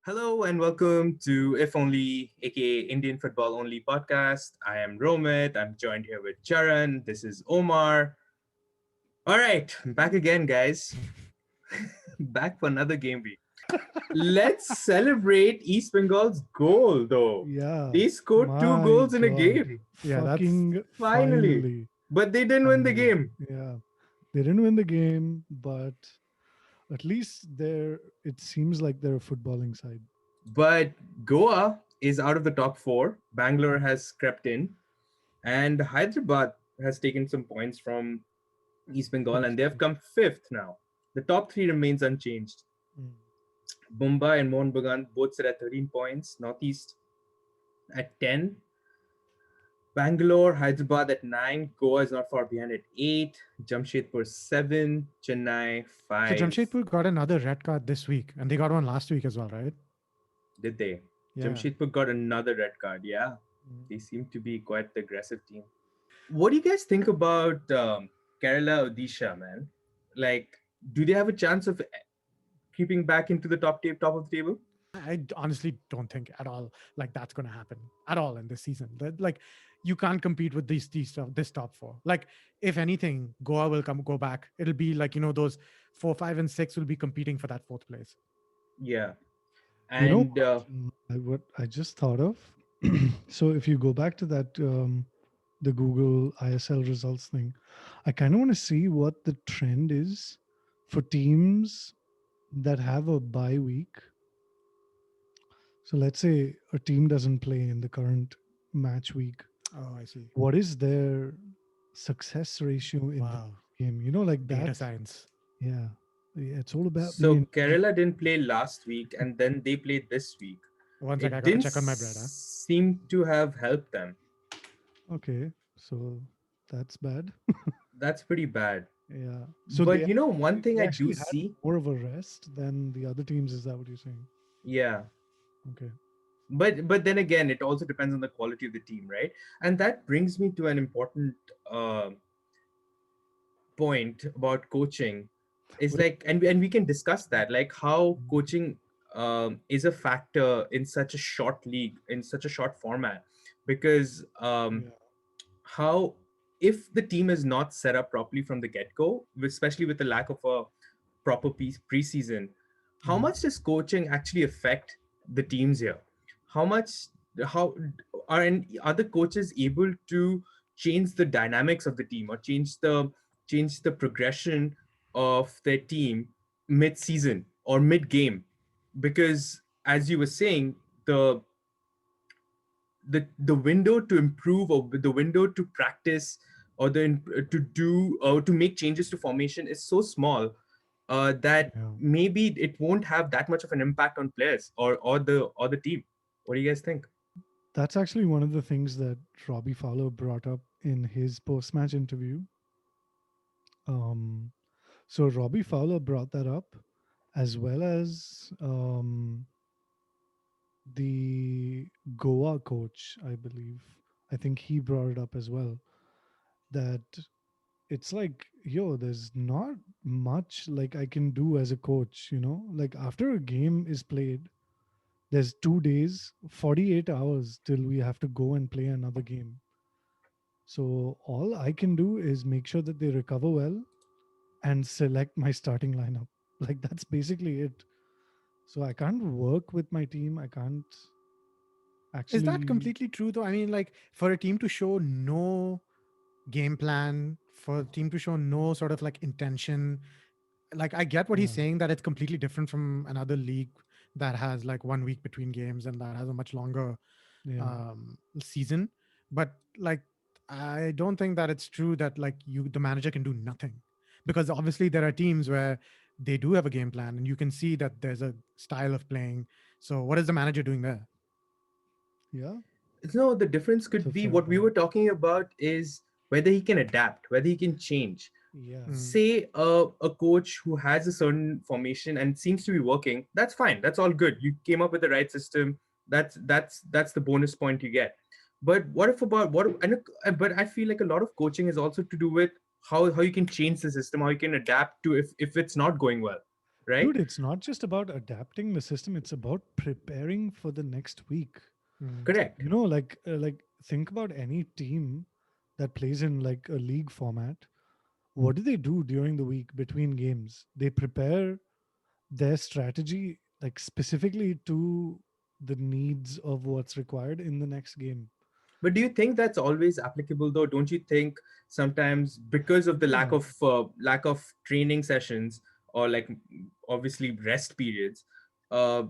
Hello and welcome to If Only, aka Indian Football Only podcast. I am Romit. I'm joined here with Charan. This is Omar. All right, back again, guys. Back for another game week. Let's celebrate East Bengal's goal, though. Yeah, They scored two my goals in a God. game. Yeah, that's Fucking Finally. finally. But they didn't win the Finally. game. Yeah. They didn't win the game, but at least it seems like they're a footballing side. But Goa is out of the top four. Bangalore has crept in. And Hyderabad has taken some points from East Bengal, and they have come fifth now. The top three remains unchanged. Mm. Mumbai and Mohun Bagan both sit at 13 points. Northeast at 10. Bangalore, Hyderabad at 9. Goa is not far behind at 8. Jamshedpur 7. Chennai so 5. Jamshedpur got another red card this week, and they got one last week as well, right? Did they? Yeah. Jamshedpur got another red card. Yeah. Mm. They seem to be quite the aggressive team. What do you guys think about Kerala Odisha, man? Like, do they have a chance of creeping back into the top of the table? I honestly don't think at all like that's going to happen at all in this season. Like, you can't compete with this top four. Like, if anything, Goa will go back. It'll be like those 4, 5, and 6 will be competing for that fourth place. Yeah. You know And what I just thought of? So if you go back to that, the Google ISL results thing, I kind of want to see what the trend is for teams that have a bye week. So let's say a team doesn't play in the current match week. Oh, I see. What is their success ratio in Wow. the game? You know, like Data that. science. Yeah. It's all about so the Kerala didn't play last week, and then they played this week. One sec, I It got to didn't check on my bread. seem to have helped them. Okay, so that's bad. That's pretty bad. Yeah. So But you know, one thing they I do actually had see. more of a rest than the other teams. Is that what you're saying? Yeah. Okay. But then again, it also depends on the quality of the team, right? And that brings me to an important uh, point about coaching. Is Wait, like, and we can discuss that, like how coaching is a factor in such a short league, in such a short format, because yeah. how if the team is not set up properly from the get-go, especially with the lack of a proper preseason, how Mm. much does coaching actually affect the teams here? How much, how are any other coaches able to change the dynamics of the team, or change the progression of their team mid-season or mid-game? Because as you were saying, the window to improve, or the window to practice, or to do or to make changes to formation is so small, that Yeah. maybe it won't have that much of an impact on players, or the team. What do you guys think? That's actually one of the things that Robbie Fowler brought up in his post-match interview. Um, so Robbie Fowler brought that up, as well as the Goa coach, I believe. I think he brought it up as well. That it's like, yo, there's not much like I can do as a coach. Like after a game is played, there's 2 days, 48 hours till we have to go and play another game. So all I can do is make sure that they recover well and select my starting lineup. Like that's basically it. So I can't work with my team. I can't Is that actually. completely true, though? I mean, like, for a team to show no game plan, for a team to show no sort of like intention, like, I get what he's Yeah. saying, that it's completely different from another league that has like 1 week between games and that has a much longer Yeah. season. But like, I don't think that it's true that like the manager can do nothing, because obviously there are teams where they do have a game plan and you can see that there's a style of playing. So what is the manager doing there? Yeah. No, the difference It's a could be, fair what we were point. talking about is whether he can adapt, whether he can change. Yeah. Mm. Say a coach who has a certain formation and seems to be working, that's fine, that's all good, you came up with the right system. That's the bonus point you get. But what if about what and but I feel like a lot of coaching is also to do with how you can change the system, how you can adapt to if it's not going well, right? Dude, it's not just about adapting the system, it's about preparing for the next week. Mm. Correct. Like think about any team that plays in like a league format. What do they do during the week between games? They prepare their strategy like specifically to the needs of what's required in the next game. But do you think that's always applicable though? Don't you think sometimes because of the Yeah, lack of training sessions, or like obviously rest periods, uh,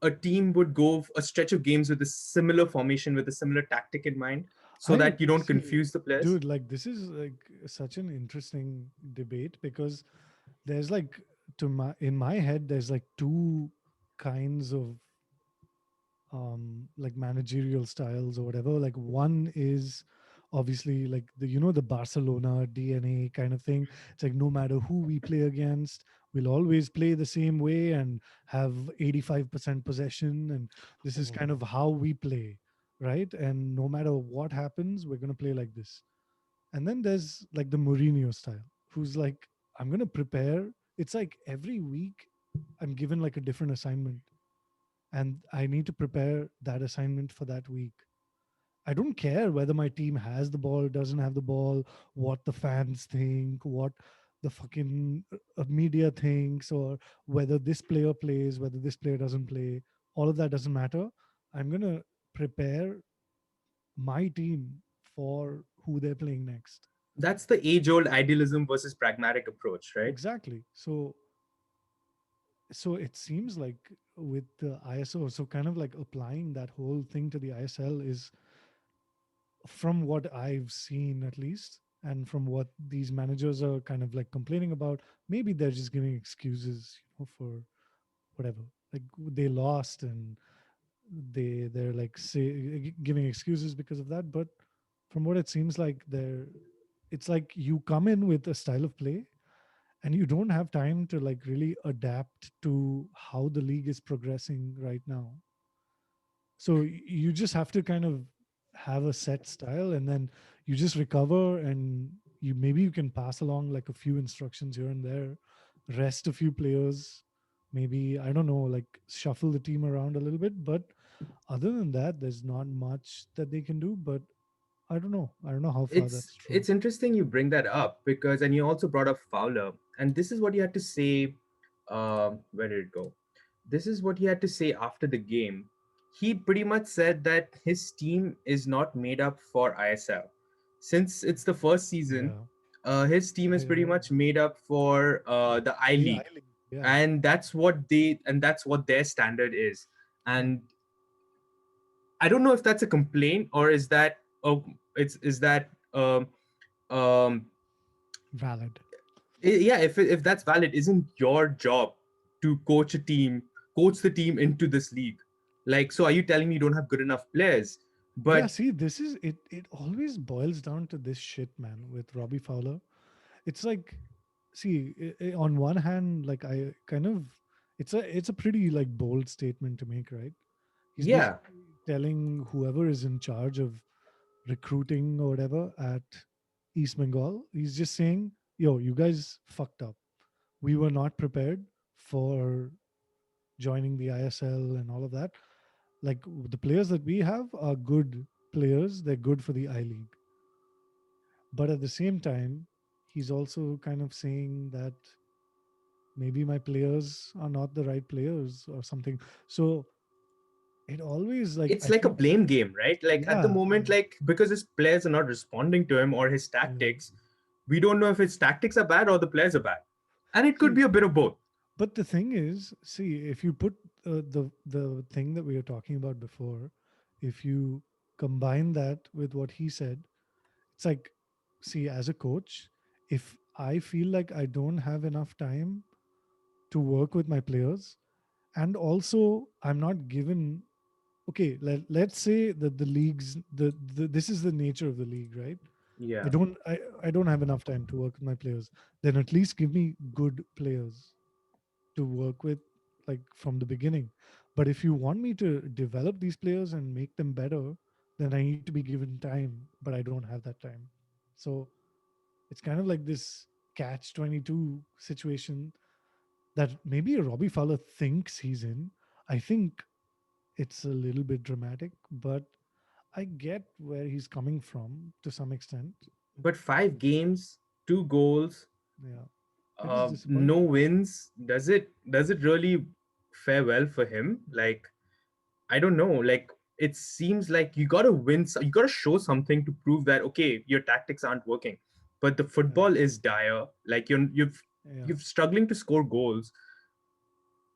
a team would go a stretch of games with a similar formation, with a similar tactic in mind, so I that you don't see. confuse the players? Dude, like this is like such an interesting debate because there's like in my head there's like two kinds of like managerial styles or whatever. Like one is obviously like the Barcelona DNA kind of thing. It's like no matter who we play against, we'll always play the same way and have 85% possession, and this is kind Oh. of how we play, right? And no matter what happens, we're going to play like this. And then there's like the Mourinho style, who's like, I'm going to prepare. It's like every week I'm given like a different assignment and I need to prepare that assignment for that week. I don't care whether my team has the ball, doesn't have the ball, what the fans think, what the fucking media thinks, or whether this player plays, whether this player doesn't play. All of that doesn't matter. I'm going to prepare my team for who they're playing next. That's the age-old idealism versus pragmatic approach, right? Exactly. So it seems like with the ISO, so kind of like applying that whole thing to the ISL is, from what I've seen at least, and from what these managers are kind of like complaining about, maybe they're just giving excuses, for whatever. Like they lost and they're like giving excuses because of that. But from what it seems like, it's like you come in with a style of play and you don't have time to like really adapt to how the league is progressing right now. So you just have to kind of have a set style, and then you just recover, and you can pass along like a few instructions here and there, rest a few players, maybe, I don't know, like shuffle the team around a little bit. But other than that, there's not much that they can do. But I don't know how far that's true. It's interesting you bring that up, because and you also brought up Fowler, and this is what he had to say. Where did it go? This is what he had to say after the game. He pretty much said that his team is not made up for ISL. Since it's the first season, Yeah, his team is pretty I much made up for the I the League, I League, yeah. and that's what their standard is. And I don't know if that's a complaint, or is that it's is that um Valid. yeah, if that's valid, isn't your job to coach the team into this league? Like, so are you telling me you don't have good enough players? Yeah, But see, this is it. It always boils down to this shit, man, with Robbie Fowler. It's like, see, on one hand, like I kind of, it's a pretty like bold statement to make, right? He's yeah, basically telling whoever is in charge of recruiting or whatever at East Bengal, he's just saying, "Yo, you guys fucked up. We were not prepared for joining the ISL and all of that. Like the players that we have are good players. They're good for the I League. But at the same time, he's also kind of saying that maybe my players are not the right players or something. So it always like it's I like a feel, blame game, right? Like at the yeah, moment, like because his players are not responding to him or his yeah. tactics, we don't know if his tactics are bad or the players are bad, and it could See, be a bit of both. but the thing is, see, if you put the thing that we were talking about before, if you combine that with what he said, it's like, see, as a coach, if I feel like I don't have enough time to work with my players, and also I'm not given, okay, let's say that the leagues, this is the nature of the league, right? i Yeah. don't I, I don't have enough time to work with my players. Then at least give me good players to work with, like from the beginning. But if you want me to develop these players and make them better, then I need to be given time, but I don't have that time. So it's kind of like this catch 22 situation. that maybe Robbie Fowler thinks he's in. I think it's a little bit dramatic, but I get where he's coming from to some extent. But 5 games, 2 goals, Yeah, it is no disappointing. wins. Does it really fare well for him? Like, I don't know. Like, it seems like you gotta win. You gotta show something to prove that okay, your tactics aren't working. But the Yeah, football is dire. Like yeah, you've struggling to score goals.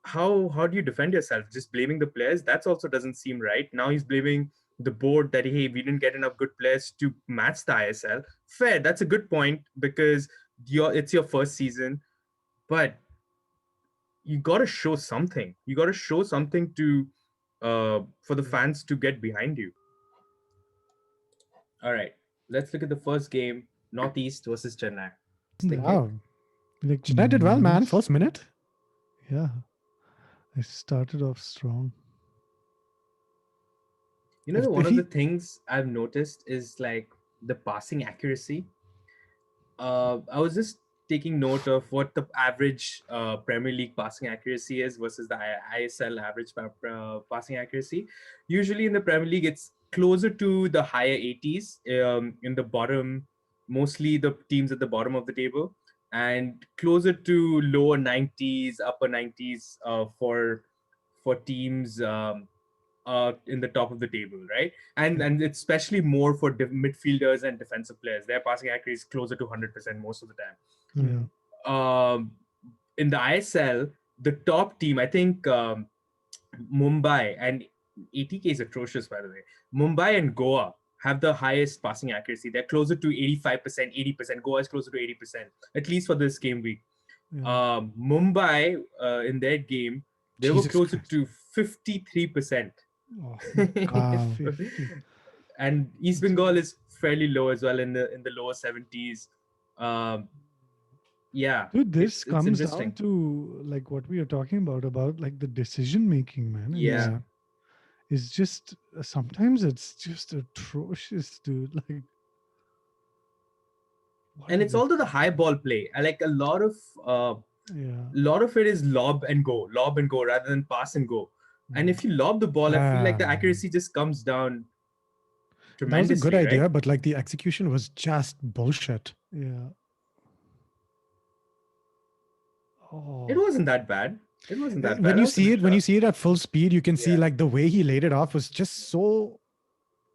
How do you defend yourself? Just blaming the players? That's also doesn't seem right. Now he's blaming the board that hey, we didn't get enough good players to match the ISL. Fair. That's a good point because it's your first season, but you got to show something. You got to show something to for the yeah. fans to get behind you. All right, let's look at the first game: Northeast versus Chennai. Isn't Interesting that game. Wow. like Chennai did well, man. nice? First minute. Yeah, I started off strong. One If of the he things I've noticed is like the passing accuracy. I was just taking note of what the average Premier League passing accuracy is versus the ISL average passing accuracy. Usually in the Premier League, it's closer to the higher 80s in the bottom, mostly the teams at the bottom of the table, and closer to lower 90s, upper 90s for teams in the top of the table, right? And Yeah, and it's especially more for midfielders and defensive players. Their passing accuracy is closer to 100% most of the yeah, Hmm. time. In the ISL, the top team, I think Mumbai and ATK is atrocious, by the way. Mumbai and Goa have the highest passing accuracy. They're closer to 85%, 80%. Goa is closer to 80%, at least for this game week. yeah. Mumbai, in their game, they were Jesus closer Christ. to 53%. Oh, Wow. 50. And East That's Bengal good. is fairly low as well in the lower 70s. Um, yeah, Dude, this it's comes down interesting. to like what we are talking about like the decision making, man. And Yeah, Yeah. is just sometimes it's just atrocious, dude. Like, what and is it's this? all to the high ball play. I like uh, Yeah. lot of it is lob and go rather than pass and go. And Mm. if you lob the ball, I feel like the Um, accuracy just comes down that was a good tremendously, right? idea, but like the execution was just bullshit. Yeah. It Oh, wasn't that bad. It wasn't that When bad. That you was a see good it, when shot. you see it at full speed, you can see Yeah. like the way he laid it off was just so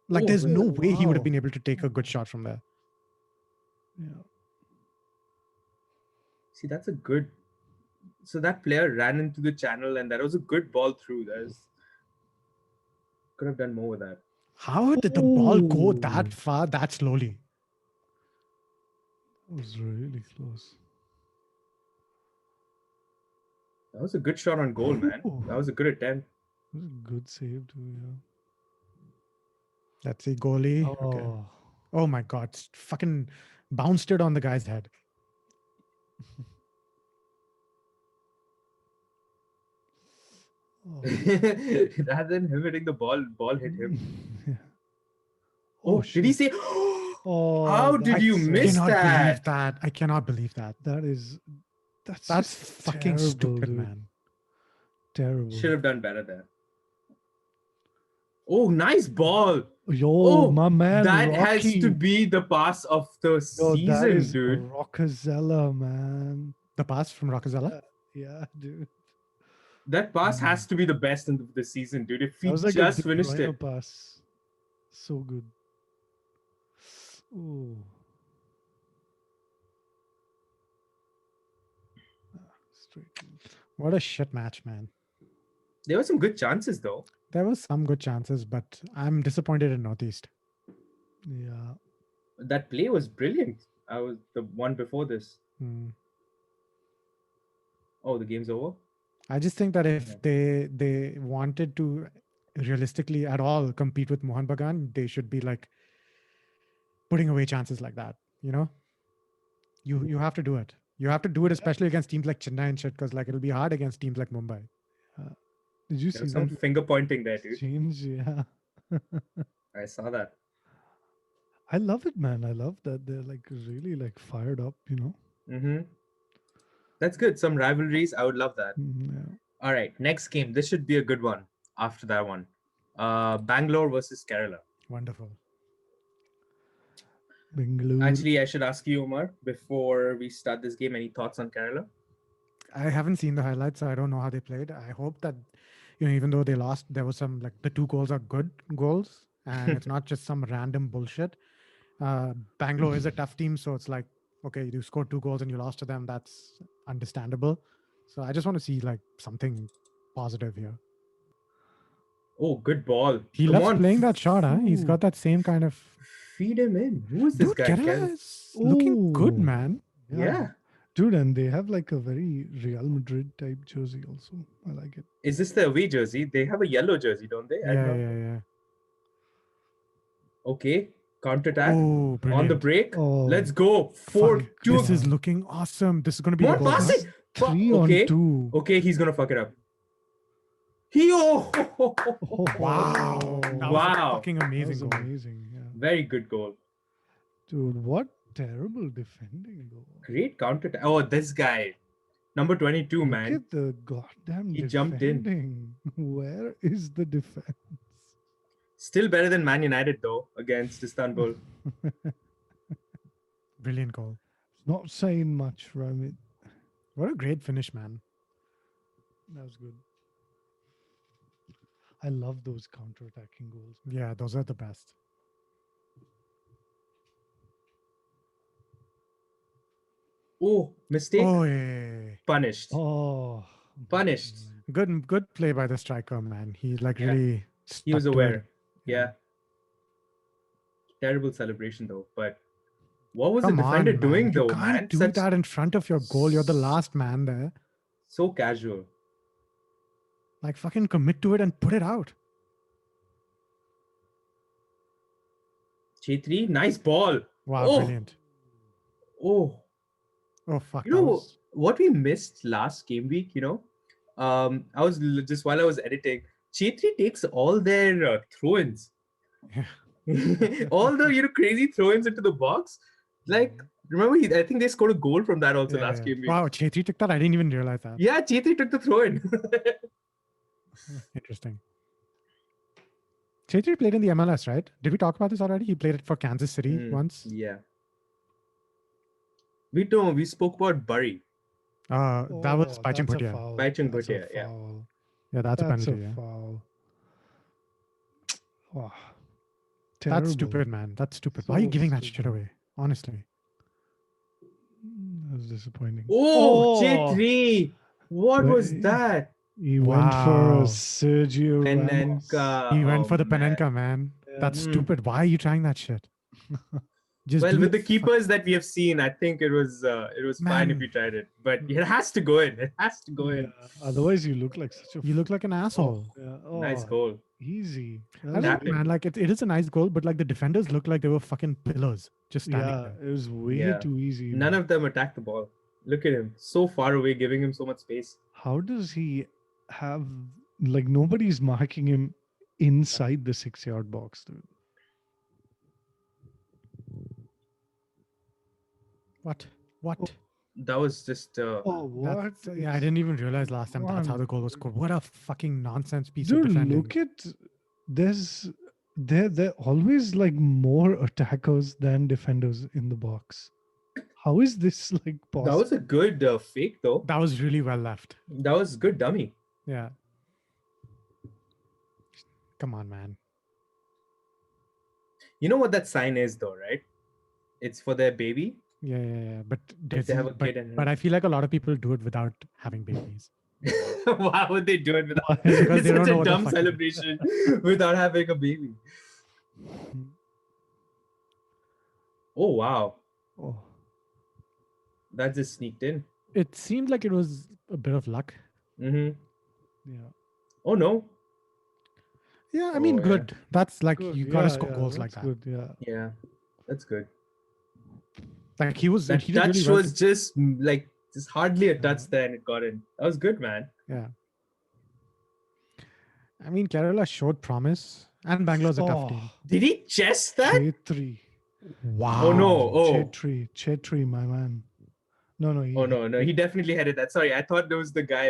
like Oh, there's no oh, way he would have wow. been able to take a good shot from there. Yeah. see, that's a good. So that player ran into the channel, and that was a good ball through. There's could have done more with that. How did the ball go that Oh, far that slowly? that was really close. That was a good shot on goal, man. Oh, That was a good attempt. that was a good save too. Yeah. Let's see, goalie. Okay. Oh, Oh my god, fucking bounced it on the guy's head. oh. Rather than him hitting the ball hit him. Yeah. Oh Oh, did he shit. say? Oh, How did I you that's miss cannot believe that? that. I cannot believe that. that is that's That's just fucking terrible, stupid, dude. man. Should Terrible. have done better there. Oh, nice ball. Yo, Oh, my man that has to Rocky. be the pass of the Yo, that season, is dude. Rockazella, man. The pass from Rockazella. Yeah, dude. That pass Mm. has to be the best in the season, dude. If That he was like a just De finished Bruyne it. pass. So good. Oh, straight in. What a shit match, man. There were some good chances, though. There was some good chances, but I'm disappointed in Northeast. Yeah. That play was brilliant. I was the one before this. Hmm. Oh, the game's over? I just think that if Yeah. they wanted to realistically at all compete with Mohan Bagan, they should be like putting away chances like that. You know, you have to do it. You have to do it, Yeah. especially against teams like Chennai and shit, because like it'll be hard against teams like Mumbai. Did you There see was some that finger pointing there, dude. exchange? Yeah. I saw that. I love it, man. I love that they're like really like fired up, you know? Mm-hmm. That's good. Some rivalries. I would love that. Yeah. All right, next game. This should be a good one after that one. Bangalore versus Kerala. Wonderful. Bengaluru. Actually, I should ask you, Omar, before we start this game, any thoughts on Kerala? I haven't seen the highlights, so I don't know how they played. I hope that, even though they lost, there was some like the 2 goals are good goals, and it's not just some random bullshit. Bangalore is a tough team, so it's like, okay, you scored 2 goals and you lost to them. That's understandable. So I just want to see like something positive here. Oh, good ball. He Come loves on, playing that shot, huh? He's Ooh. got that same kind of. feed him in. Who is this Dude, guy? Kerala is looking good, Ooh. man. Yeah. Dude, and they have like a very Real Madrid type jersey also. I like it. Is this the away jersey? They have a yellow jersey, don't they? I Yeah, don't yeah, know. yeah. Okay. Counter attack. Oh, brilliant. On the break. Oh, Let's go. Fuck, 4-2. this is looking awesome. This is going to be More the goal, huh? passing. 3 Okay. on 2. Okay, he's gonna fuck it up. Oh, Wow. That was a Wow. fucking that amazing was goal. amazing. Yeah. Very good goal. Dude, what terrible defending though. Great counter attack. Oh, this guy. Number 22, Look man. at the goddamn He jumped in. defending. Where is the defense? Still better than Man United, though, against Istanbul. Brilliant goal. Not saying much, Ramit. What a great finish, man. That was good. I love those counter-attacking goals. Yeah, those are the best. Oh, mistake. Oh, yeah. Punished. Oh, Punished. Good play by the striker, man. He like Yeah. really. He was stuck to it. aware. Yeah. Terrible celebration, though. But what was Come the defender on, doing, man. though, You can't man? do that in front of your goal. You're the last man there. So casual. Like fucking commit to it and put it out. J3, nice ball. Wow, Oh. brilliant. Oh, Oh fuck. you that know was- what we missed last game week? I was just while I was editing. J3 takes all their throw-ins. Yeah. All the crazy throw-ins into the box. Like, remember, I think they scored a goal from that also Yeah, last yeah. game week. Wow, Chetri took that. I didn't even realize that. Yeah, J3 took the throw-in. Interesting. Chetri played in the MLS, right? Did we talk about this already? He played it for Kansas City Mm, once. Yeah. We spoke about Bury. That was Baichung that's a Bhutia. foul. Baichung That's a Bhutia, yeah. foul. Yeah, that's a That's penalty. a Yeah. foul. Wow. That's Terrible. stupid, man. That's stupid. Why are you So giving that shit stupid. away? Honestly. That was disappointing. Oh, Oh! J3. What was Wait. that? He went for Wow. a Sergio Ramos. Penenka. He went Oh, for the man. Penenka, man. That's Mm. stupid. Why are you trying that shit? Just Well, do with it the fuck- keepers that we have seen, I think it was fine if Man. you tried it, but it has to go in. It has to go in. Yeah, otherwise, you look like such a. You look like an asshole. Yeah. Nice Oh, goal. Easy. That I was don't Tap know, it. man. Like it is a nice goal, but like the defenders look like they were fucking pillars just standing Yeah, there. it was way Yeah. too easy. None man. of them attacked the ball. Look at him, so far away, giving him so much space. How does he have like nobody's marking him inside the 6-yard box, dude? What? That was just Oh, what? That's- yeah, I didn't even realize last time that's how One. the goal was scored. What a fucking nonsense piece of Dude, defending. look at there always like more attackers than defenders in the box. How is this like possible? that was a good fake though. That was really well left. That was good dummy. Yeah. Come on, man. You know what that sign is though, right? It's for their baby. Yeah. But If they have a but, kid and but I feel like a lot of people do it without having babies. Why would they do it without? Why? Because It's they don't such know a what the dumb fuck it is. celebration without having a baby. Oh wow, Oh, that just sneaked in. It seemed like it was a bit of luck. Mm-hmm. yeah. Oh no. Yeah, I mean, Oh, yeah. good. That's like Good. you gotta Yeah, score yeah, goals like that's that. Good, yeah. Yeah, that's good. Like he was. That he did touch really well. was just like just hardly a touch there, and it got in. That was good, man. Yeah. I mean, Kerala showed promise, and Bangalore's a tough team. Did he chest that? J3. Wow. Oh no! Oh, Chetri, my man. No, no. Oh no, he definitely headed that. Sorry, I thought there was the guy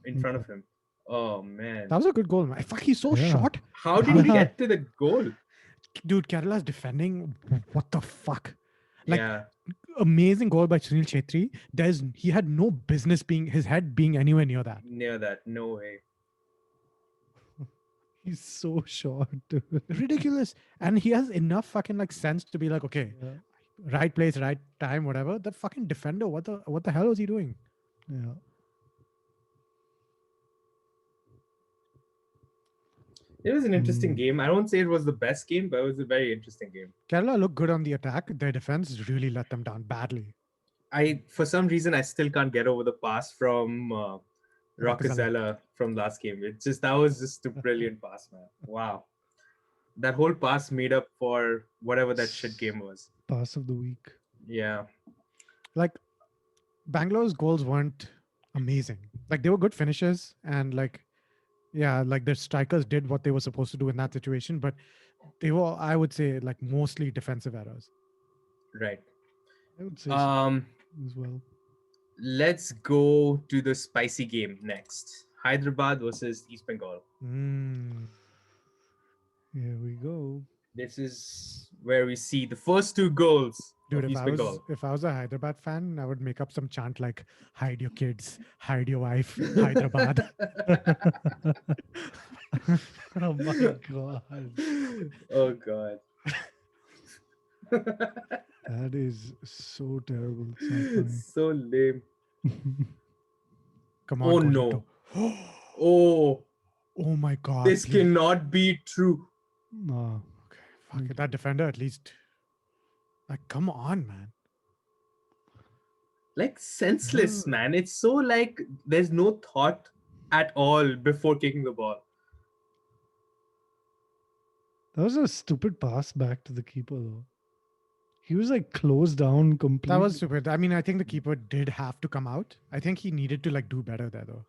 in front No. of him. Oh man, That was a good goal, man. Fuck, he's so Yeah. short. how did he Yeah. get to the goal? Dude, Kerala's defending. What the fuck? Like, Yeah, amazing goal by Sunil Chetri. He had no business his head being anywhere near that. near that. No way. He's so short, dude. Ridiculous. And he has enough fucking like sense to be like, okay, Yeah. right place, right time, whatever. That fucking defender, what the hell was he doing? Yeah. It was an interesting Mm. game. I won't say it was the best game, but it was a very interesting game. Kerala looked good on the attack. Their defense really let them down badly. For some reason, I still can't get over the pass from Roccazella from last game. That was just a brilliant pass, man. Wow. That whole pass made up for whatever that shit game was. Pass of the week. Yeah. Like, Bangalore's goals weren't amazing. Like, they were good finishes, and like, yeah, like the strikers did what they were supposed to do in that situation, but they were, I would say, like mostly defensive errors. Right. I would say so as well. Let's go to the spicy game next. Hyderabad versus East Bengal. Here we go. This is where we see the first two goals Dude, of if East I was Bengal. if I was a Hyderabad fan, I would make up some chant like "Hide your kids, hide your wife, Hyderabad." Oh my god. Oh god. That is so terrible. It's So lame. not funny. Come on, Oh Cojito. no. Oh, Oh my god. this please. cannot be true. No. Okay, fuck it. That defender at least. Like, come on, man. Like senseless, Yeah. man. It's so like there's no thought at all before kicking the ball. That was a stupid pass back to the keeper though. He was like closed down completely. That was stupid. I mean, I think the keeper did have to come out. I think he needed to like do better there though.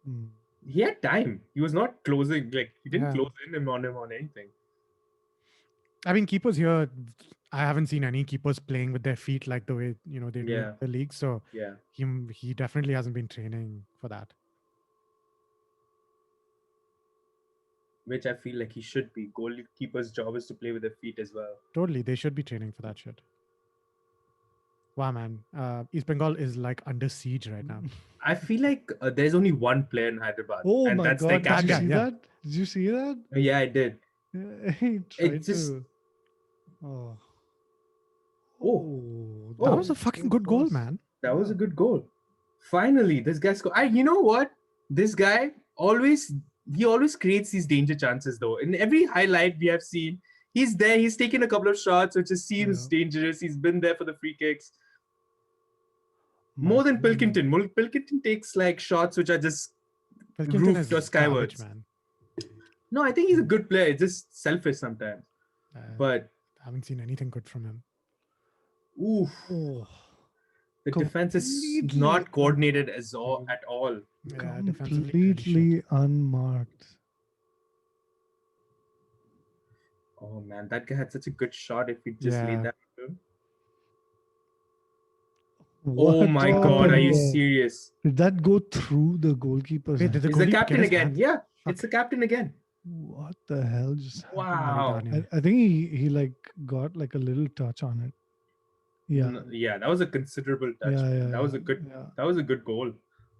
Mm. He had time. He was not closing. Like he didn't Yeah. close in him on anything. I mean, keepers here, I haven't seen any keepers playing with their feet like the way they do Yeah. in the league. So Yeah. he definitely hasn't been training for that. Which I feel like he should be. Goalkeeper's job is to play with their feet as well. Totally, they should be training for that shit. Wow, man. East Bengal is like under siege right now. I feel like there's only one player in Hyderabad. Oh and my that's their god, did you captain. see yeah. that? Did you see that? Yeah, I did. He tried just- to. Oh. Oh. That Oh, was a fucking so good goal, close. man. That was a good goal. Finally, this guy scored. You know what? This guy always creates these danger chances though. In every highlight we have seen, he's there. He's taken a couple of shots, which just seems dangerous. He's been there for the free kicks. More than Pilkington. Pilkington takes like shots which are just Pilkington roofed is or garbage, skywards. man. No, I think he's a good player. It's just selfish sometimes. But I haven't seen anything good from him. oof, Oh. the defense is Completely not coordinated at all. Yeah, defensively really shit. Completely unmarked. Oh man, that guy had such a good shot. If he just Yeah. laid that. to him. Oh What my god, are you happened there? serious? Did that go through the goalkeeper's Wait, hand? did the He's the goalie get captain his again. hands? Yeah, Fuck. it's the captain again. What the hell just happened? Wow. I think he like got like a little touch on it. Yeah. Yeah, that was a considerable touch. Yeah, man. yeah, That was yeah, a good. yeah. That was a good goal.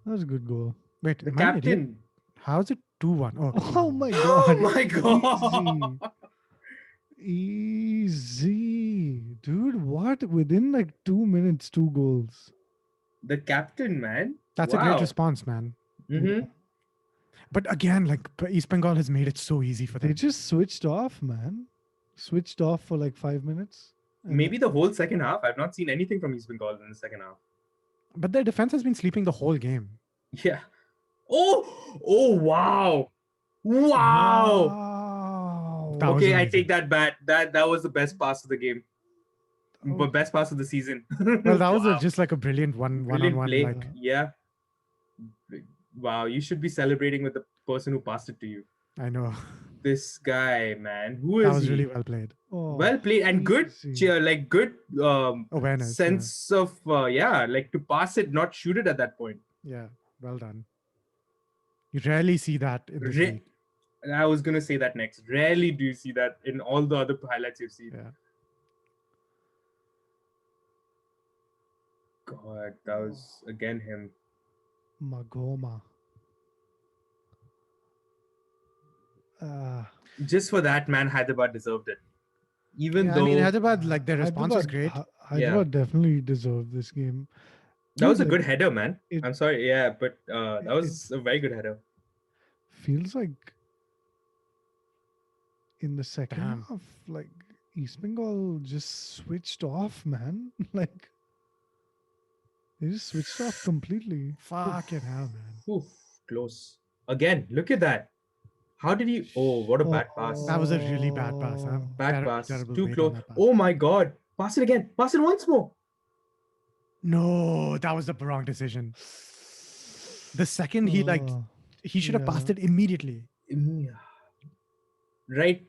That was a good goal. Wait, The am I an idiot? captain. How is it 2-1? Oh, Oh my Oh god. my god. Easy. Dude, what? Within like 2 minutes, 2 goals. The captain, man. That's a great response, man. Mm-hmm. But again, like East Bengal has made it so easy for They them. just switched off, man. Switched off for like 5 minutes. and Maybe the whole second half. I've not seen anything from East Bengal in the second half. But their defense has been sleeping the whole game. Yeah. Oh wow. Wow. That was Okay, I amazing. take that back. That was the best pass of the game. Oh. But best pass of the season. Well, that was Wow. just like a brilliant Brilliant one-on-one. play. Like, Yeah. Wow, you should be celebrating with the person who passed it to you. I know. this guy, man. Who That is was really he? well played. Oh, Well played and good easy. cheer, like good Awareness. Yeah. sense of yeah, like to pass it, not shoot it at that point. Yeah. Well done. You rarely see that in this Re- league. I was gonna say that next. Rarely do you see that in all the other highlights you've seen. Yeah. God, that was again him. Magoma. Uh, Just for that, man, Hyderabad deserved it. Even Yeah, I mean, though Hyderabad, like their response was great. Hyderabad definitely deserved this game. that was a Dude, good like, header, man. it- I'm sorry, yeah, but that it was a very good header. feels like in the second Damn. half, like East Bengal just switched off, man. Like they just switched off completely. Fucking hell, man. Oof, close. Again, look at that. How did he? Oh, what a bad pass. That was a really bad pass, huh? Oh, Bad Terrible, pass. terrible Too weight close. on that pass. Oh my God. Pass it again. Pass it once more. No, that was the wrong decision. The second he oh, he should have passed yeah. it immediately. Yeah. Right,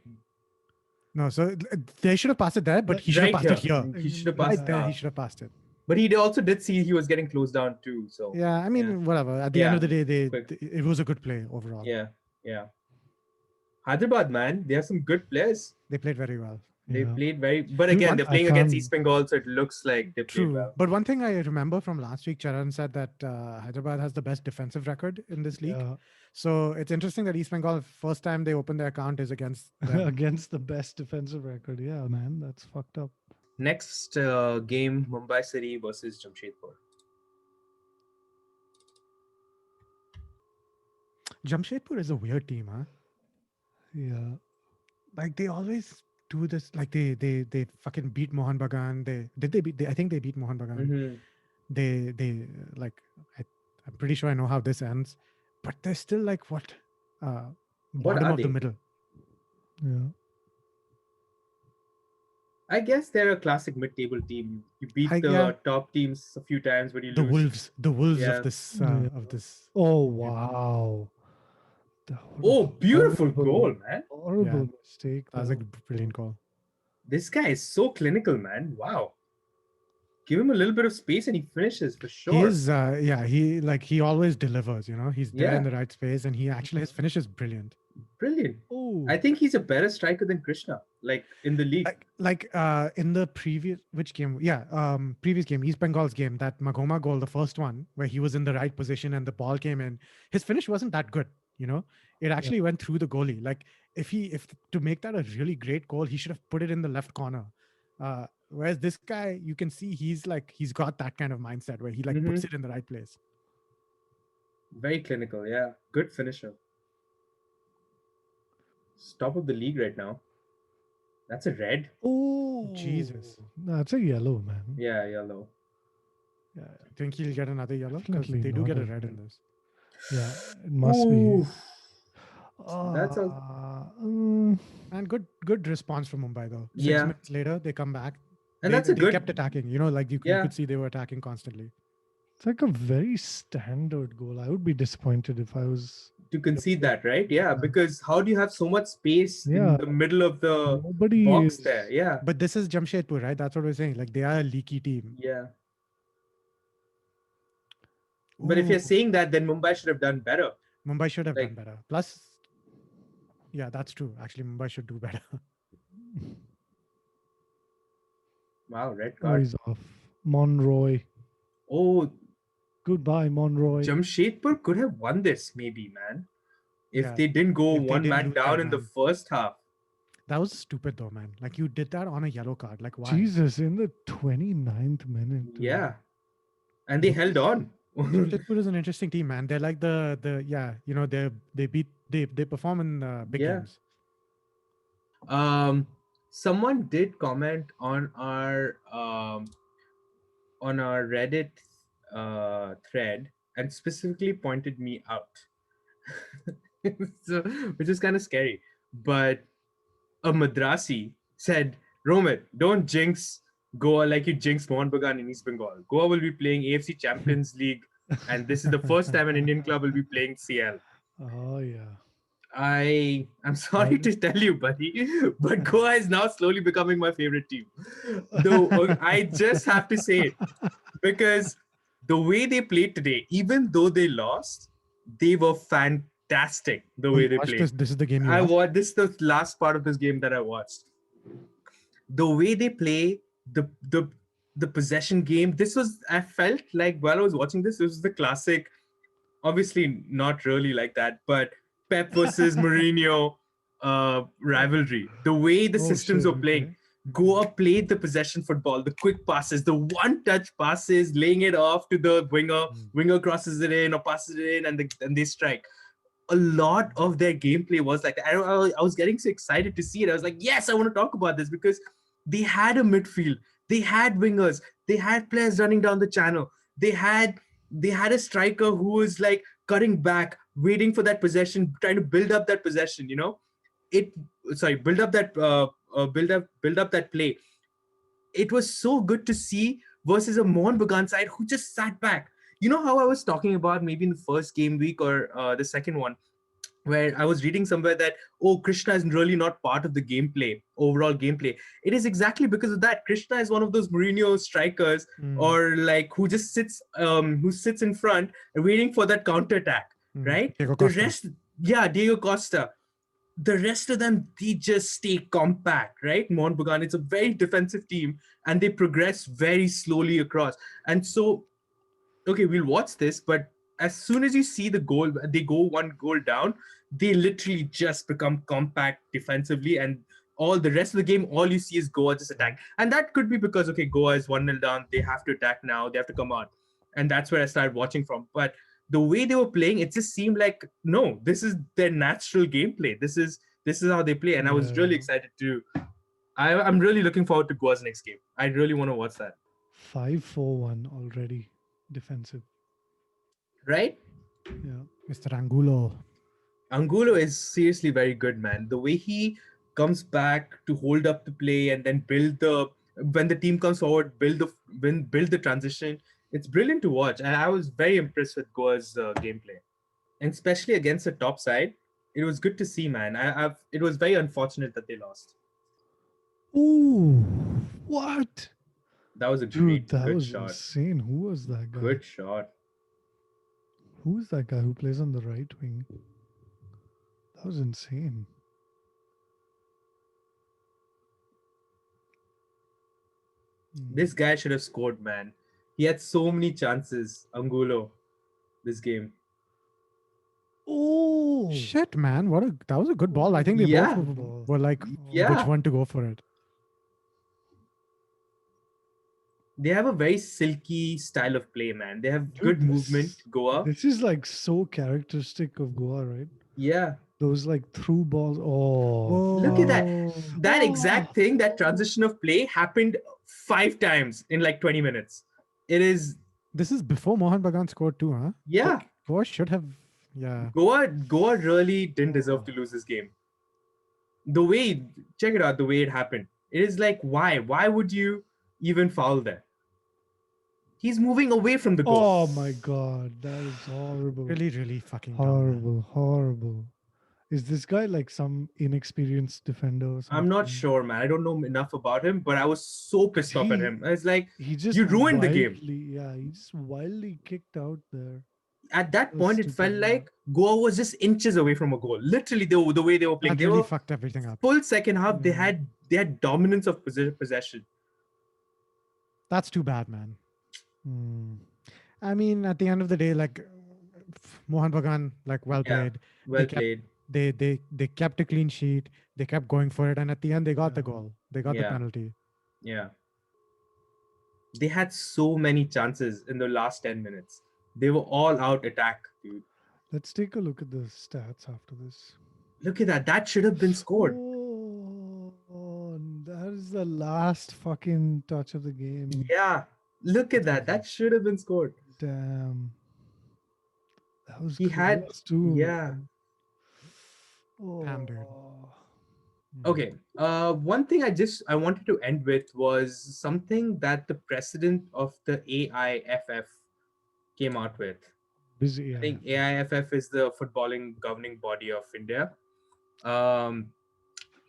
No, so they should have passed it there, but he should have right passed here. it here. He should have Right passed there, he that. should have passed it. But he also did see he was getting closed down too. So Yeah, I mean, yeah. whatever. At the end Yeah, of the day, quick. it was a good play overall. Yeah, yeah. Hyderabad, man, they have some good players. They played very well. They Yeah. played very, but Dude, again, one- they're I playing against can't- East Bengal, so it looks like they played True. well. But one thing I remember from last week, Charan said that Hyderabad has the best defensive record in this league. Yeah. So it's interesting that East Bengal, first time they opened their account is against them. Against the best defensive record. Yeah, man, that's fucked up. Next game, Mumbai City versus Jamshedpur. Jamshedpur is a weird team, huh? Yeah. Like they always do this. Like they fucking beat Mohan Bagan. I think they beat Mohan Bagan. Mhm. They like I'm pretty sure I know how this ends, but they're still like what bottom are of the they? middle. Yeah. I guess they're a classic mid-table team. You beat the Yeah. top teams a few times, but you The lose. wolves Yeah. of this Yeah. of this. Oh wow. What a Oh, beautiful horrible- goal, man! Horrible mistake. That was a though. brilliant call. This guy is so clinical, man. Wow. Give him a little bit of space and he finishes for sure. He is he always delivers. You know, he's there Yeah. in the right space, and he actually his finish is brilliant. Brilliant. Oh, I think he's a better striker than Krishna, like in the league. In the previous previous game, East Bengal's game, that Magoma goal, the first one where he was in the right position and the ball came in, his finish wasn't that good. You know, it actually went through the goalie. Like if to make that a really great goal, he should have put it in the left corner. Whereas this guy, you can see he's got that kind of mindset where he puts it in the right place. Very clinical, yeah. Good finisher. He's top of the league right now. That's a red. oh, Jesus. That's a yellow, man. Yeah, yellow. Yeah, Think he'll get another yellow because Definitely they do not get a a red in red. this. yeah. It must Ooh. be. That's a- And good response from Mumbai though. 6 Yeah. minutes later, they come back. And they, that's a they good. kept attacking. You know, like you Yeah. could see they were attacking constantly. It's like a very standard goal. I would be disappointed if I was. To concede that, right? Yeah, Yeah. because how do you have so much space Yeah. in the middle of the Nobody box is. there? Yeah, But this is Jamshedpur, right? That's what we're saying. Like they are a leaky team. yeah. But if you're Ooh, saying that, then Mumbai should have done better. Mumbai should have like- done better. Plus, yeah, that's true. Actually, Mumbai should do better. Wow, red Oh, card. he's off. Monroy. Oh, Goodbye, Monroy. Jamshedpur could have won this, maybe, man. If Yeah, they didn't go if they one didn't man lose their down in the man. first half. That was stupid though, man. Like you did that on a yellow card. Like why? Jesus, in the 29th minute. dude. Yeah. And they held on. Jamshedpur is an interesting team, man. They're like they perform in big Yeah. games. Someone did comment on our Reddit thread and specifically pointed me out. So, which is kind of scary. But a Madrasi said, Romit, don't jinx Goa like you jinxed Mohan Bagan in East Bengal. Goa will be playing AFC Champions League, and this is the first time an Indian club will be playing CL. Oh, yeah. I'm sorry What? to tell you, buddy, but Goa is now slowly becoming my favorite team. Though I just have to say it because the way they played today, even though they lost, they were fantastic. The Oh, way you they watched played. this? This is the game you I watched? watched this is the last part of this game that I watched. The way they play, the possession game. This was I felt like while I was watching this was the classic, obviously not really like that, but Pep versus Mourinho rivalry. The way the Oh systems shit. were playing. Okay. Goa played the possession football, the quick passes, the one-touch passes, laying it off to the winger. Mm. Winger crosses it in or passes it in, and they strike. A lot of their gameplay was like that. I was getting so excited to see it. I was like, yes, I want to talk about this because they had a midfield, they had wingers, they had players running down the channel, they had a striker who was like cutting back, waiting for that possession, trying to build up that possession. It sorry, build up that play. It was so good to see versus a Mohan Bagan side who just sat back. You know how I was talking about maybe in the first game week or the second one, where I was reading somewhere that, oh, Krishna is really not part of the gameplay, overall gameplay. It is exactly because of that. Krishna is one of those Mourinho strikers, Mm. or like who sits in front and waiting for that counter attack, Mm. right? Diego The Costa. rest, yeah, Diego Costa. The rest of them, they just stay compact, right? Mount Bagan, it's a very defensive team, and they progress very slowly across. And so okay, we'll watch this, but as soon as you see the goal, they go one goal down, they literally just become compact defensively, and all the rest of the game, all you see is Goa just attack. And that could be because, okay, Goa is 1-0 down, they have to attack now, they have to come on. And that's where I started watching from. But the way they were playing, it just seemed like, no, this is their natural gameplay. This is how they play. And I was really Yeah. excited to I'm really looking forward to Goa's next game. I really want to watch that. 5-4-1 already defensive. Right? Yeah. Mr. Angulo. Angulo is seriously very good, man. The way he comes back to hold up the play and then build the when the team comes forward, build the transition. It's brilliant to watch, and I was very impressed with Goa's gameplay, and especially against the top side. It was good to see, man. It was very unfortunate that they lost. Ooh, what? That was a Dude, that good was shot. insane. Who was that guy? Good shot. Who's that guy who plays on the right wing? That was insane. This guy should have scored, man. He had so many chances, Angulo, this game. Oh, Shit, man. That was a good ball. I think they both Yeah, were like, which yeah. one to go for it? They have a very silky style of play, man. They have dude, good movement, Goa. this is like so characteristic of Goa, right? Yeah. Those like through balls. Oh, Look at that. Whoa. That oh. exact thing, that transition of play happened 5 times in like 20 minutes. It is, This is before Mohan Bagan scored too, huh? yeah. Goa should have, yeah. Goa really didn't deserve to lose this game. The way, check it out, the way it happened. It is like, why? Why would you even foul there? He's moving away from the goal. Oh my god, that is horrible. Really, really fucking dumb. Man. Horrible, horrible. Is this guy like some inexperienced defender or something? I'm not sure, man. I don't know enough about him, but I was so pissed off at him. It's like, He just you ruined the game. Yeah, he just wildly kicked out there. At that That was point, it stupid, felt yeah. like Goa was just inches away from a goal. Literally, the way they were playing. That They really were fucked everything up. full second half. They Yeah. had dominance of possession. That's too bad, man. Hmm. I mean, at the end of the day, like Mohan Bagan, like well Yeah. played. Well kept- played. They kept a clean sheet. They kept going for it, and at the end, they got the Yeah. goal. They got the Yeah. penalty. Yeah. They had so many chances in the last 10 minutes. They were all out attack, dude. Let's take a look at the stats after this. Look at that. That should have been scored. Oh, that is the last fucking touch of the game. Yeah. Look at that. That should have been scored. Damn. That was He had- close too. yeah. man. Oh. Damn, dude. Okay. One thing I wanted to end with was something that the president of the AIFF came out with. Busy. I think AIFF is the footballing governing body of India. Um,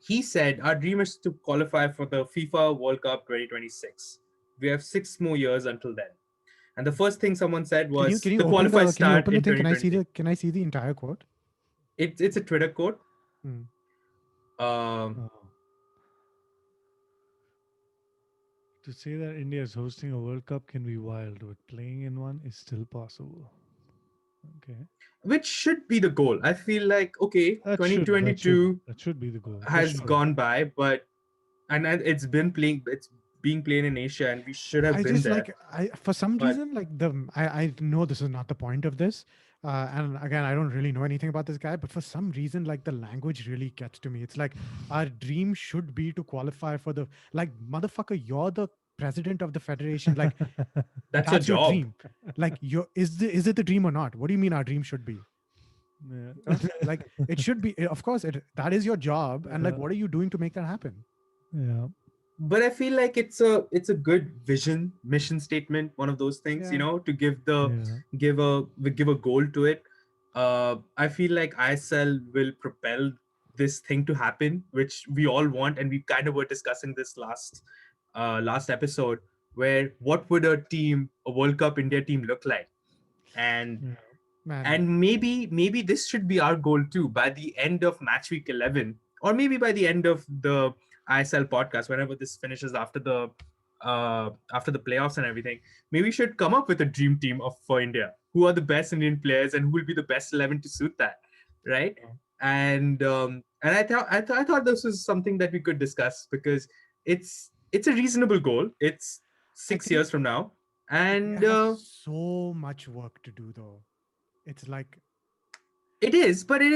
he said our dream is to qualify for the FIFA World Cup 2026. We have 6 more years until then. And the first thing someone said Can was you the open qualifiers the start in thing? Can I see 2023. the entire quote? It's a Twitter quote. Hmm. Um, Oh. To say that India is hosting a World Cup can be wild, but playing in one is still possible. Okay. which should be the goal. I feel like okay, That should 2022 that should be the goal for has sure. gone by, but and it's being played in Asia, and we should have I been just there. like I for some But reason like I know this is not the point of this, and again I don't really know anything about this guy, but for some reason like the language really gets to me. It's like our dream should be to qualify for the like motherfucker. You're the president of the federation. Like that's your that's your job. dream. Like is it the dream or not? What do you mean our dream should be? Yeah. Like it should be. Of course, that is your job, and like Yeah. what are you doing to make that happen? Yeah. But I feel like it's a good vision mission statement, one of those things, Yeah. to give the Yeah. give a goal to it. I feel like ISL will propel this thing to happen, which we all want, and we kind of were discussing this last episode, where what would a World Cup India team look like, and Yeah. Man, and maybe this should be our goal too by the end of match week 11, or maybe by the end of the ISL podcast, whenever this finishes after the playoffs and everything. Maybe we should come up with a dream team of for India, who are the best Indian players and who will be the best 11 to suit that, right? And I thought this was something that we could discuss, because it's a reasonable goal. It's I six think years from now. India And has so much work to do though. It's like it is, but it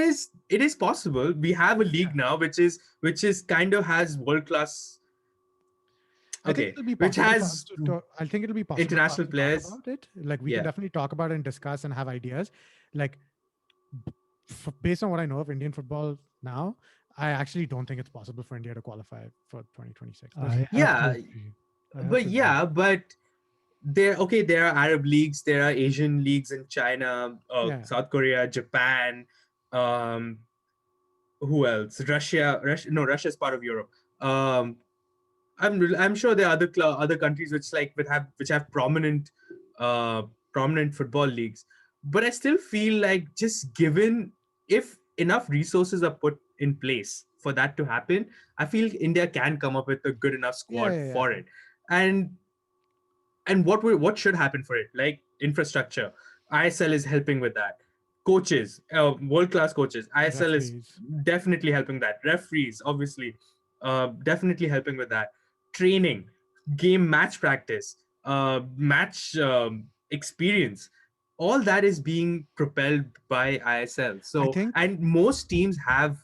is possible. We have a yeah. league now, which is kind of has world class. I think Okay, it'll be which possible for us has to talk. I think it'll be possible for us international to talk players. about it. Like we can Yeah, definitely talk about it and discuss and have ideas. Like based on what I know of Indian football now, I actually don't think it's possible for India to qualify for 2026. There's I have to yeah, agree. I have but to agree. yeah, but there are Arab leagues, there are Asian leagues in China, yeah. South Korea, Japan. Um, who else? Russia. No, Russia is part of Europe. Um, I'm sure there are other countries which have uh prominent football leagues, but I still feel like, just given, if enough resources are put in place for that to happen, I feel India can come up with a good enough Yeah, squad yeah, yeah. for it. And and what should happen for it, like infrastructure. ISL is helping with that. Coaches, world class coaches. ISL is Referees. definitely helping that. Referees, obviously, definitely helping with that. Training, game match practice, match experience, all that is being propelled by ISL. I So, think and most teams have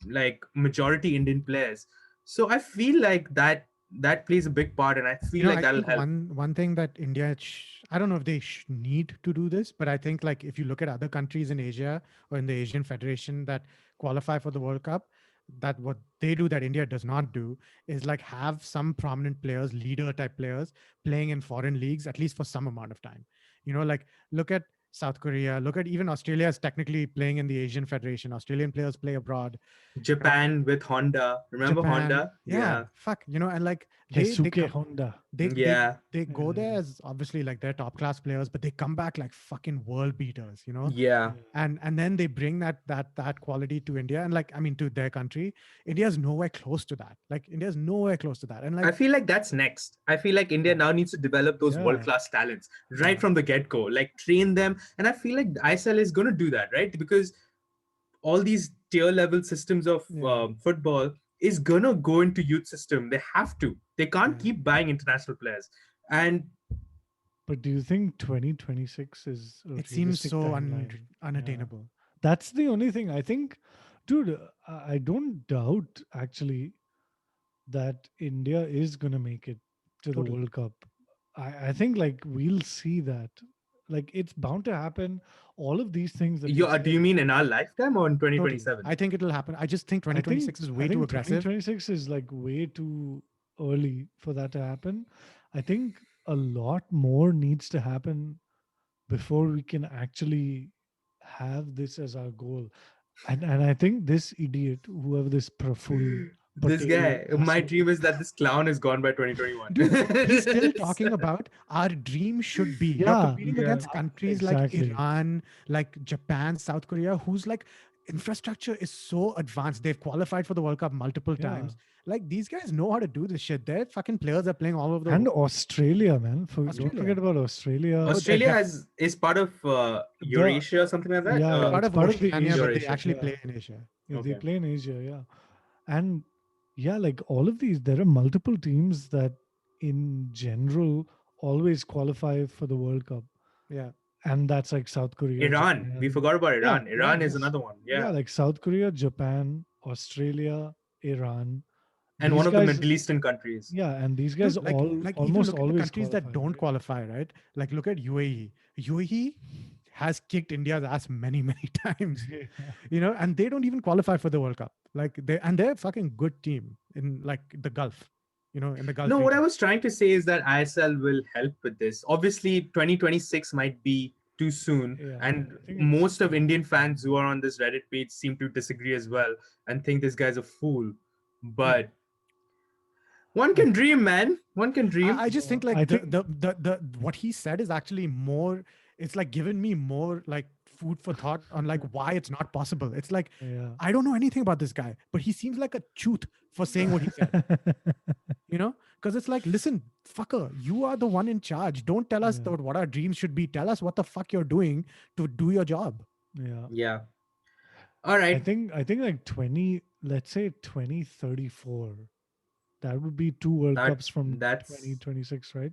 like majority Indian players. So I feel like that plays a big part, and I feel like I that'll think help. one thing that India, I don't know if they need to do this, but I think like if you look at other countries in Asia or in the Asian Federation that qualify for the World Cup, that what they do that India does not do is like have some prominent players, leader type players playing in foreign leagues at least for some amount of time. Like look at South Korea, look at even Australia is technically playing in the Asian Federation. Australian players play abroad. Japan with Honda, remember Japan, Honda? yeah, Yeah, fuck, and like they Keisuke come Honda. they they yeah, they go there Yeah. as obviously like they're top class players, but they come back like fucking world beaters. yeah. Yeah. And then they bring that quality to India, and like I mean to their country. India's nowhere close to that. Like India's nowhere close to that. And I like feel like that's next. I feel like India yeah, now needs to develop those world Yeah. class talents right yeah, from the get go, like train them. And I feel like ISL is going to do that, right? Because all these tier level systems of yeah, football is gonna go into youth system. They have to. They can't yeah. keep buying international players. And But do you think 2026 is a It seems realistic so timeline? Yeah. unattainable. That's the only thing. I think, dude, I don't doubt actually that India is going to make it to the Totally. World Cup. I think like we'll see that. Like it's bound to happen. All of these things that you do said, you mean in our lifetime or in Totally. 2027? I think it'll happen. I just think I think 2026 is I way too think aggressive. 2026 is like way too early for that to happen. I think a lot more needs to happen before we can actually have this as our goal. And I think this idiot, whoever this Praful This Patel guy, my asshole, dream is that this clown is gone by 2021. Dude, he's still talking about our dream should be. You're yeah, competing Yeah. against countries like exactly. Iran, like Japan, South Korea, whose like infrastructure is so advanced. They've qualified for the World Cup multiple Yeah. times. Like these guys know how to do this shit. Their fucking players are playing all over the And world. Australia, man. Don't forget Australia. about Australia. Oh, they're Australia is part of The Eurasia or something like that. Yeah, they're part it's of part of the Oceania, Asia. but they Eurasia. actually Yeah, play in Asia. yeah, they Okay. play in Asia. Yeah, and yeah, like all of these, there are multiple teams that, in general, always qualify for the World Cup, Yeah. and that's like South Korea, Iran. We Japan. forgot about Yeah, Iran. Yeah. Iran is yes, another one. yeah, Yeah. like South Korea, Japan, Australia, Iran. And one These of the guys, Middle Eastern countries. yeah, and these guys Dude, all like even almost look at the always countries qualify, that don't right? qualify, right? Like look at UAE. UAE has kicked India's ass many, many times. And they don't even qualify for the World Cup. Like they're a fucking good team in like the Gulf, in the No, Gulf what I region. was trying to say is that ISL will help with this. Obviously, 2026 might be too soon, Yeah, and I think it's most of Indian fans who are on this Reddit page seem to disagree as well and think this guy's a fool. Hmm. But one I can dream, man. One can dream. I just think I like the, think the the the what he said is actually more. It's like given me more like food for thought on like why it's not possible. It's like yeah. I don't know anything about this guy, but he seems like a truth for saying what he said. Because it's like, listen, fucker, you are the one in charge. Don't tell us Yeah, what our dreams should be. Tell us what the fuck you're doing to do your job. yeah. Yeah. All I right. think I think like 20, let's say 2034. That would be two World That Cups from that's 2026, right?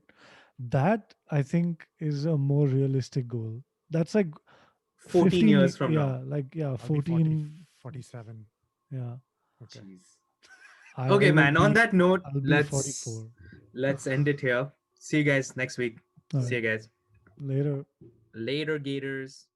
That I think is a more realistic goal. That's like 14 15, years from now. yeah, like yeah, I'll be 40, 14, 47. yeah. Okay. Jeez. I Okay, will man. On be that note, I'll be let's 44. let's end it here. See you guys next week. All See right. you guys Later. later, Gators.